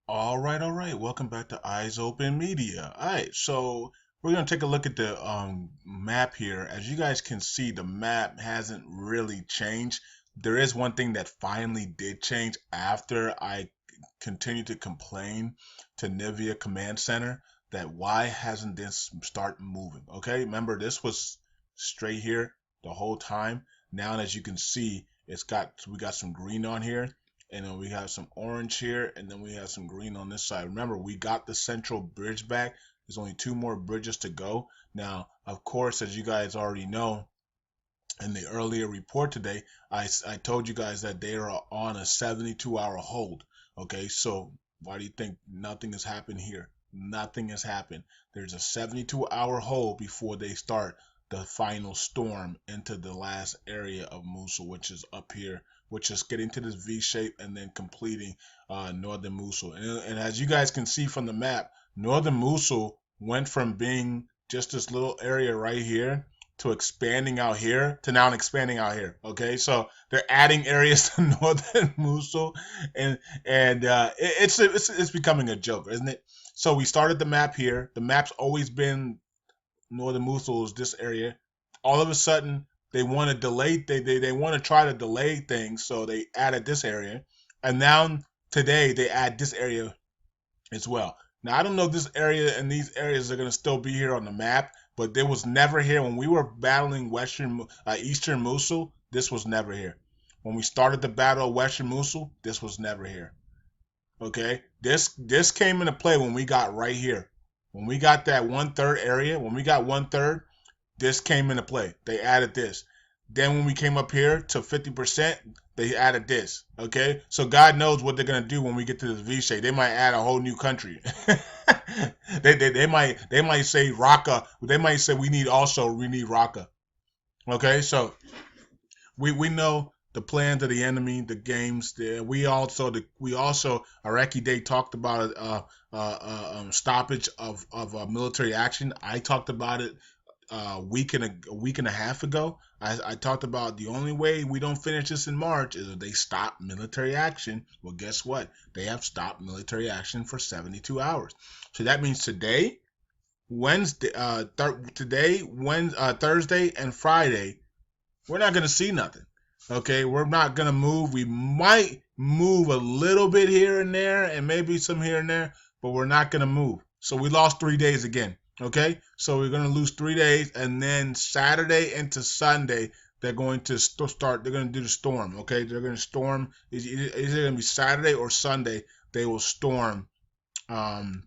All right. Welcome back to Eyes Open Media. All right, so we're gonna take a look at the map here. As you guys can see, the map hasn't really changed. There is one thing that finally did change after I continued to complain to Nivea Command Center that why hasn't this start moving? Okay, remember this was straight here the whole time. Now, as you can see, we got some green on here, and then we have some orange here, and then we have some green on this side. Remember, we got the central bridge back. There's only two more bridges to go. Now, of course, as you guys already know, in the earlier report today, I told you guys that they are on a 72-hour hold. Okay, so why do you think nothing has happened here? Nothing has happened. There's a 72-hour hold before they start the final storm into the last area of Mosul, which is up here, which is getting to this V shape and then completing northern Mosul. And as you guys can see from the map, northern Mosul went from being just this little area right here to expanding out here to now expanding out here. Okay, so they're adding areas to northern Mosul, and it's becoming a joke, isn't it? So we started the map here. The map's always been northern Mosul is this area. All of a sudden, they want to delay. They want to try to delay things, so they added this area, and now today they add this area as well. Now I don't know if this area and these areas are going to still be here on the map, but there was never here when we were battling Eastern Mosul. This was never here. When we started the battle of Western Mosul, this was never here. Okay, this came into play when we got right here. When we got that 1/3 area, when we got 1/3, this came into play. They added this. Then when we came up here to 50%, they added this. Okay, so God knows what they're gonna do when we get to this V shape. They might add a whole new country. They might say Raqqa. They might say we need Raqqa. Okay, so we know the plans of the enemy, the games. We also Iraqi Day talked about stoppage of military action. I talked about it a week and a half ago. I talked about the only way we don't finish this in March is if they stop military action. Well, guess what? They have stopped military action for 72 hours. So that means today, Thursday and Friday, we're not gonna see nothing. Okay, we're not gonna move. We might move a little bit here and there, and maybe some here and there, but we're not gonna move. So we lost 3 days again. Okay, so we're gonna lose 3 days, and then Saturday into Sunday they're going to start. They're gonna do the storm. Okay, they're gonna storm. It's either gonna be Saturday or Sunday. They will storm. Um,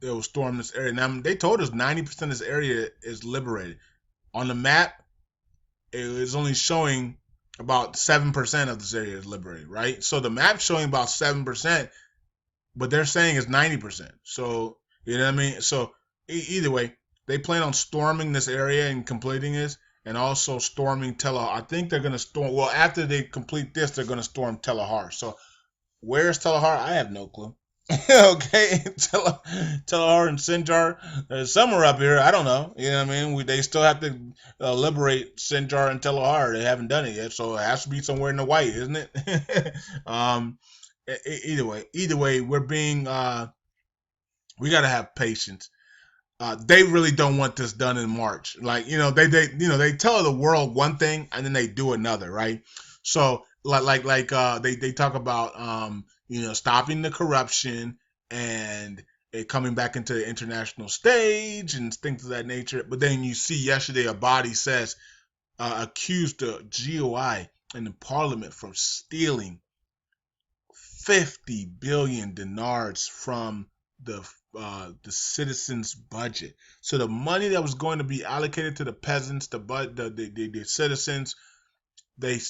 they will storm this area. Now they told us 90% of this area is liberated. On the map, it is only showing about 7% of this area is liberated, right? So the map's showing about 7%, but they're saying it's 90%. So, you know what I mean? So, either way, they plan on storming this area and completing this, and also storming Tel Ahar. I think they're going to storm, well, after they complete this, they're going to storm Tel Ahar. So, where's Tel Ahar? I have no clue. Okay, Telahar and Sinjar, somewhere up here. I don't know. You know what I mean? They still have to liberate Sinjar and Telahar. They haven't done it yet, so it has to be somewhere in the white, isn't it? um, either way, we gotta have patience. They really don't want this done in March. Like they tell the world one thing and then they do another, right? So they talk about stopping the corruption and it coming back into the international stage and things of that nature. But then you see yesterday a body says accused the GOI and the parliament from stealing 50 billion dinars from the citizens' budget. So the money that was going to be allocated to the peasants, the citizens, they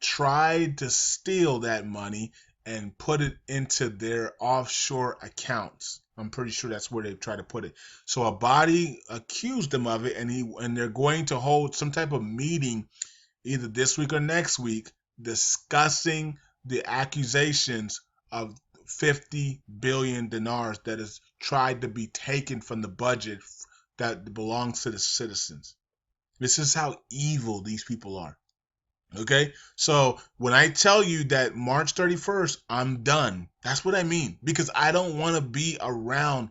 tried to steal that money and put it into their offshore accounts. I'm pretty sure that's where they tried to put it. So a body accused them of it, and they're going to hold some type of meeting either this week or next week discussing the accusations of 50 billion dinars that is tried to be taken from the budget that belongs to the citizens. This is how evil these people are. Okay, so when I tell you that March 31st, I'm done, that's what I mean. Because I don't want to be around.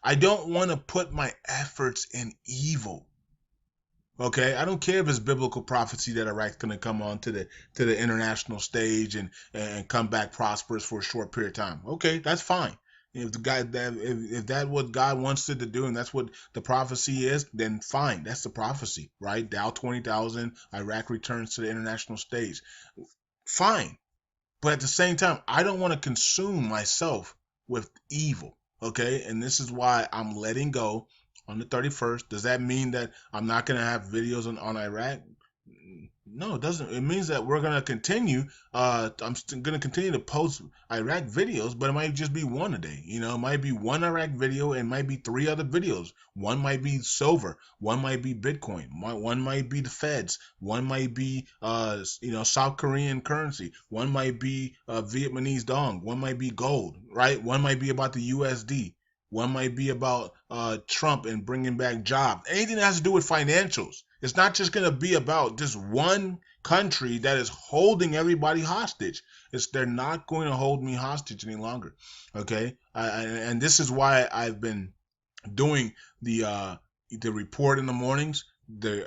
I don't want to put my efforts in evil. Okay, I don't care if it's biblical prophecy that Iraq's going to come on to the international stage and come back prosperous for a short period of time. Okay, that's fine. If the guy that if that what God wants it to do and that's what the prophecy is, then fine. That's the prophecy, right? Dow 20,000, Iraq returns to the international stage. Fine. But at the same time, I don't want to consume myself with evil. Okay. And this is why I'm letting go on the 31st. Does that mean that I'm not going to have videos on Iraq? No, it doesn't. It means that we're gonna continue. I'm gonna continue to post Iraq videos, but it might just be one a day. You know, it might be one Iraq video and might be three other videos. One might be silver. One might be Bitcoin. One might be the Feds. One might be South Korean currency. One might be Vietnamese dong. One might be gold. Right. One might be about the USD. One might be about Trump and bringing back jobs. Anything that has to do with financials. It's not just going to be about just one country that is holding everybody hostage. They're not going to hold me hostage any longer. Okay, and this is why I've been doing the report in the mornings, the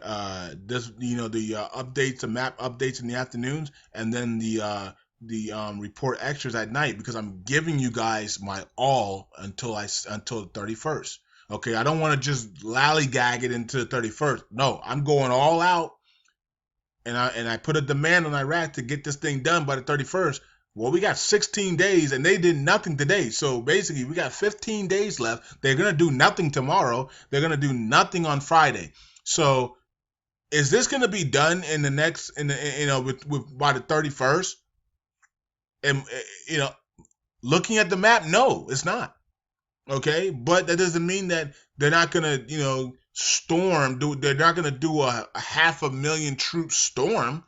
updates, the map updates in the afternoons, and then the report extras at night because I'm giving you guys my all until the 31st. Okay, I don't want to just lollygag it into the 31st. No, I'm going all out, and I put a demand on Iraq to get this thing done by the 31st. Well, we got 16 days, and they did nothing today. So basically, we got 15 days left. They're gonna do nothing tomorrow. They're gonna do nothing on Friday. So is this gonna be done in the next, with by the 31st? And looking at the map, no, it's not. Okay, but that doesn't mean that they're not gonna, storm. They're not gonna do a 500,000 troop storm,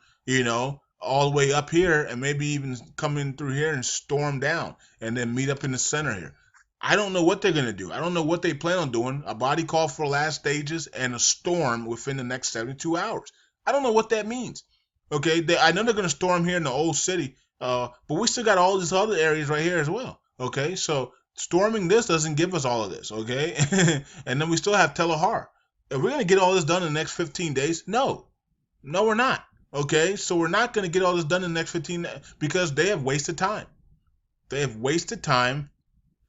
all the way up here, and maybe even come in through here and storm down, and then meet up in the center here. I don't know what they're gonna do. I don't know what they plan on doing. A body call for last stages and a storm within the next 72 hours. I don't know what that means. Okay, I know they're gonna storm here in the old city, but we still got all these other areas right here as well. Okay, so storming this doesn't give us all of this, okay? And then we still have Tel Har. Are we going to get all this done in the next 15 days? No. No, we're not. Okay? So we're not going to get all this done in the next 15 because they have wasted time. They have wasted time.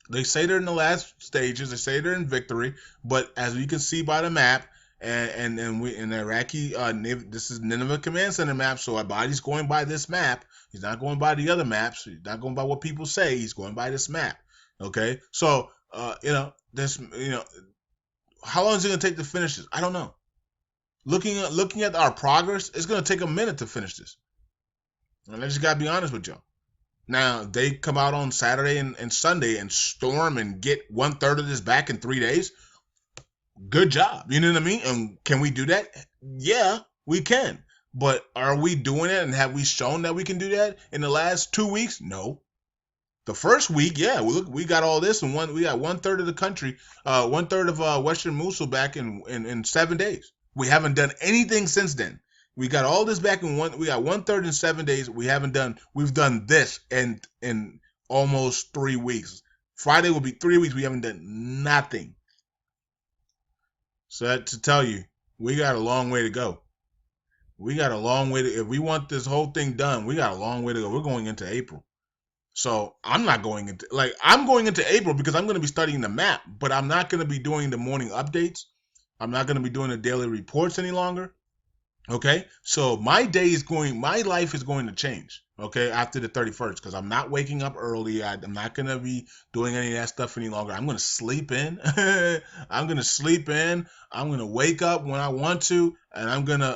They say they're in the last stages. They say they're in victory. But as we can see by the map, and we in the Iraqi, this is Nineveh Command Center map, so our body's going by this map. He's not going by the other maps. He's not going by what people say. He's going by this map. Okay, so how long is it gonna take to finish this? I don't know. Looking at our progress, it's gonna take a minute to finish this. And I just gotta be honest with y'all. Now they come out on Saturday and Sunday and storm and get 1/3 of this back in 3 days. Good job. You know what I mean? And can we do that? Yeah, we can. But are we doing it? And have we shown that we can do that in the last 2 weeks? No. The first week, yeah, we got all this, and we got 1/3 of the country, 1/3 of Western Mosul back in 7 days. We haven't done anything since then. We got all this back in one. We got 1/3 in 7 days. We've done this in almost 3 weeks. Friday will be 3 weeks. We haven't done nothing. So that to tell you, we got a long way to go. We got a long way to. If we want this whole thing done, we got a long way to go. We're going into April. So I'm going into April because I'm going to be studying the map, but I'm not going to be doing the morning updates. I'm not going to be doing the daily reports any longer. Okay, so my life is going to change. Okay, after the 31st, because I'm not waking up early. I'm not going to be doing any of that stuff any longer. I'm going to sleep in. I'm going to sleep in. I'm going to wake up when I want to, and I'm going to,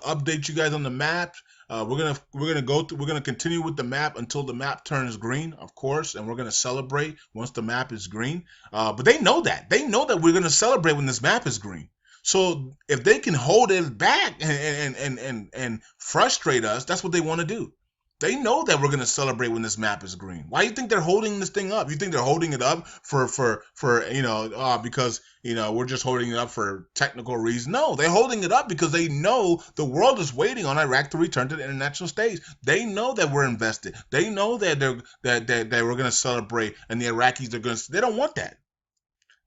update you guys on the map. We're gonna continue with the map until the map turns green, of course, and we're gonna celebrate once the map is green. But they know that we're gonna celebrate when this map is green. So if they can hold it back and frustrate us, that's what they want to do. They know that we're gonna celebrate when this map is green. Why do you think they're holding this thing up? You think they're holding it up for because we're just holding it up for technical reasons? No, they're holding it up because they know the world is waiting on Iraq to return to the international stage. They know that we're invested. They know that that we're gonna celebrate, and the Iraqis are gonna. They don't want that.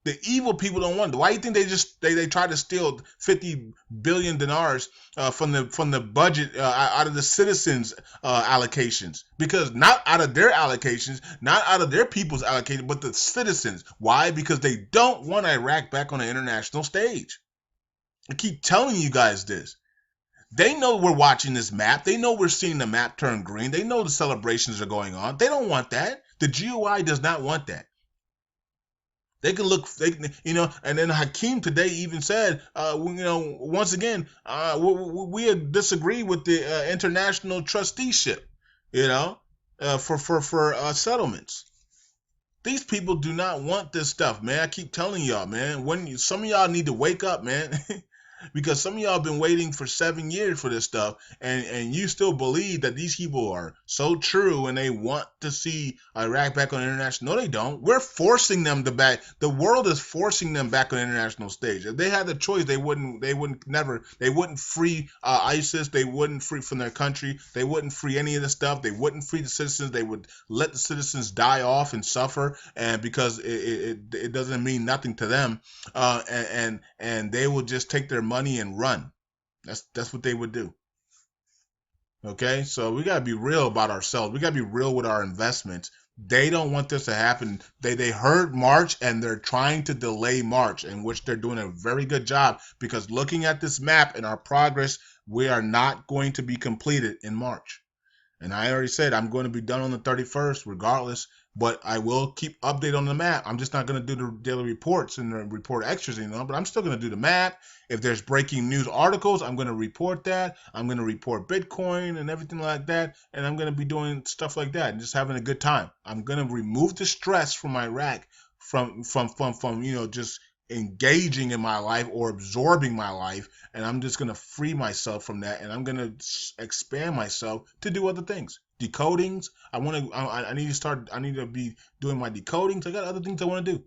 The evil people don't want it. Why do you think they try to steal 50 billion dinars from the budget out of the citizens' allocations? Because not out of their allocations, not out of their people's allocations, but the citizens. Why? Because they don't want Iraq back on the international stage. I keep telling you guys this. They know we're watching this map. They know we're seeing the map turn green. They know the celebrations are going on. They don't want that. The GOI does not want that. They can look, and then Hakeem today even said, once again, we disagree with the international trusteeship, for settlements. These people do not want this stuff, man. I keep telling y'all, man. Some of y'all need to wake up, man. Because some of y'all have been waiting for 7 years for this stuff, and you still believe that these people are so true and they want to see Iraq back on the international. No, they don't. We're forcing them to back. The world is forcing them back on the international stage. If they had the choice, they wouldn't free ISIS. They wouldn't free from their country. They wouldn't free any of the stuff. They wouldn't free the citizens. They would let the citizens die off and suffer, and because it doesn't mean nothing to them, and they will just take their money and run. That's what they would do. Okay, so we gotta be real about ourselves. We gotta be real with our investments. They don't want this to happen. They heard March and they're trying to delay March, in which they're doing a very good job, because looking at this map and our progress, we are not going to be completed in March. And I already said I'm going to be done on the 31st regardless, but I will keep update on the map. I'm just not going to do the daily reports and the report extras anymore, but I'm still going to do the map. If there's breaking news articles, I'm going to report that. I'm going to report Bitcoin and everything like that, and I'm going to be doing stuff like that and just having a good time. I'm going to remove the stress from Iraq from just engaging in my life or absorbing my life, and I'm just going to free myself from that, and I'm going to expand myself to do other things. Decodings, I need to be doing my decodings. I got other things I want to do.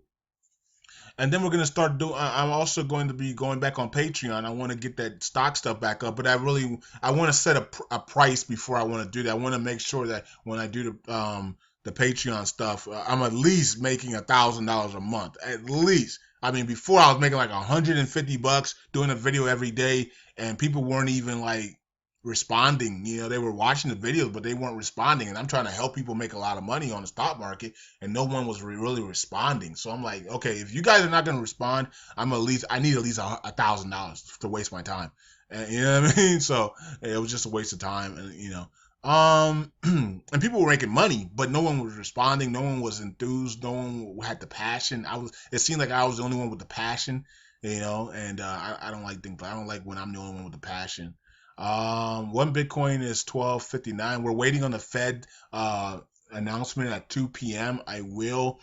And then we're going to start doing, I'm also going to be going back on Patreon. I want to get that stock stuff back up, but I want to set a price before I want to do that. I want to make sure that when I do the Patreon stuff, I'm at least making $1,000 a month, at least. I mean, before I was making like $150 doing a video every day, and people weren't even like responding. They were watching the videos, but they weren't responding. And I'm trying to help people make a lot of money on the stock market, and no one was really responding. So I'm like, okay, if you guys are not going to respond, I need at least $1,000 to waste my time. And, you know what I mean? So it was just a waste of time, and and people were making money, but no one was responding. No one was enthused. No one had the passion. It seemed like I was the only one with the passion, and I don't like things. I don't like when I'm the only one with the passion. One Bitcoin is 12.59. We're waiting on the Fed announcement at 2 p.m. I will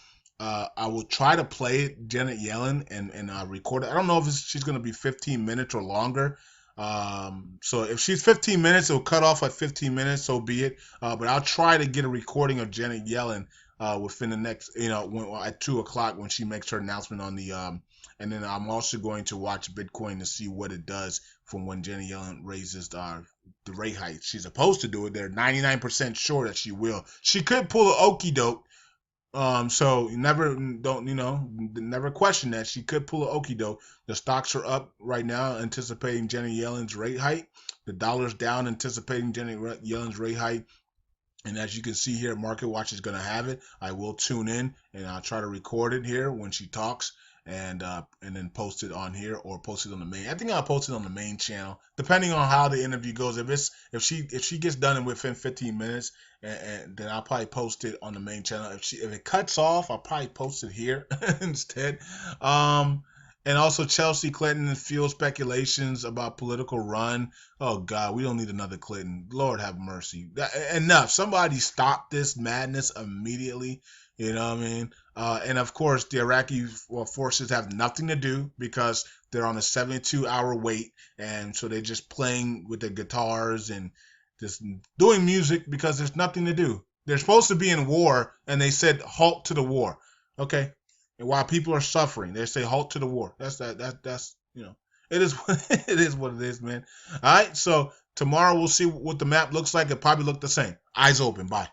try to play it, Janet Yellen, and record it. I don't know if she's going to be 15 minutes or longer. So if she's 15 minutes, it'll cut off at 15 minutes, so be it. But I'll try to get a recording of Janet Yellen within the next, at 2 o'clock when she makes her announcement on the and then I'm also going to watch Bitcoin to see what it does from when Janet Yellen raises the rate hike. She's supposed to do it. They're 99% sure that she will. She could pull an okie doke. So never question that. She could pull an okie doke. The stocks are up right now, anticipating Janet Yellen's rate hike. The dollar's down, anticipating Janet Yellen's rate hike. And as you can see here, Market Watch is going to have it. I will tune in and I'll try to record it here when she talks, and then post it on here or post it on the main. I think I'll post it on the main channel, depending on how the interview goes. If she gets done within 15 minutes, and then I'll probably post it on the main channel. If it cuts off, I'll probably post it here instead. And also Chelsea Clinton fueled speculations about political run. Oh God, we don't need another Clinton. Lord have mercy. Enough. Somebody stop this madness immediately. You know what I mean? And of course, the Iraqi forces have nothing to do because they're on a 72-hour wait, and so they're just playing with the guitars and just doing music because there's nothing to do. They're supposed to be in war, and they said halt to the war. Okay, and while people are suffering, they say halt to the war. That's it is it is what it is, man. All right, so tomorrow we'll see what the map looks like. It probably look the same. Eyes open. Bye.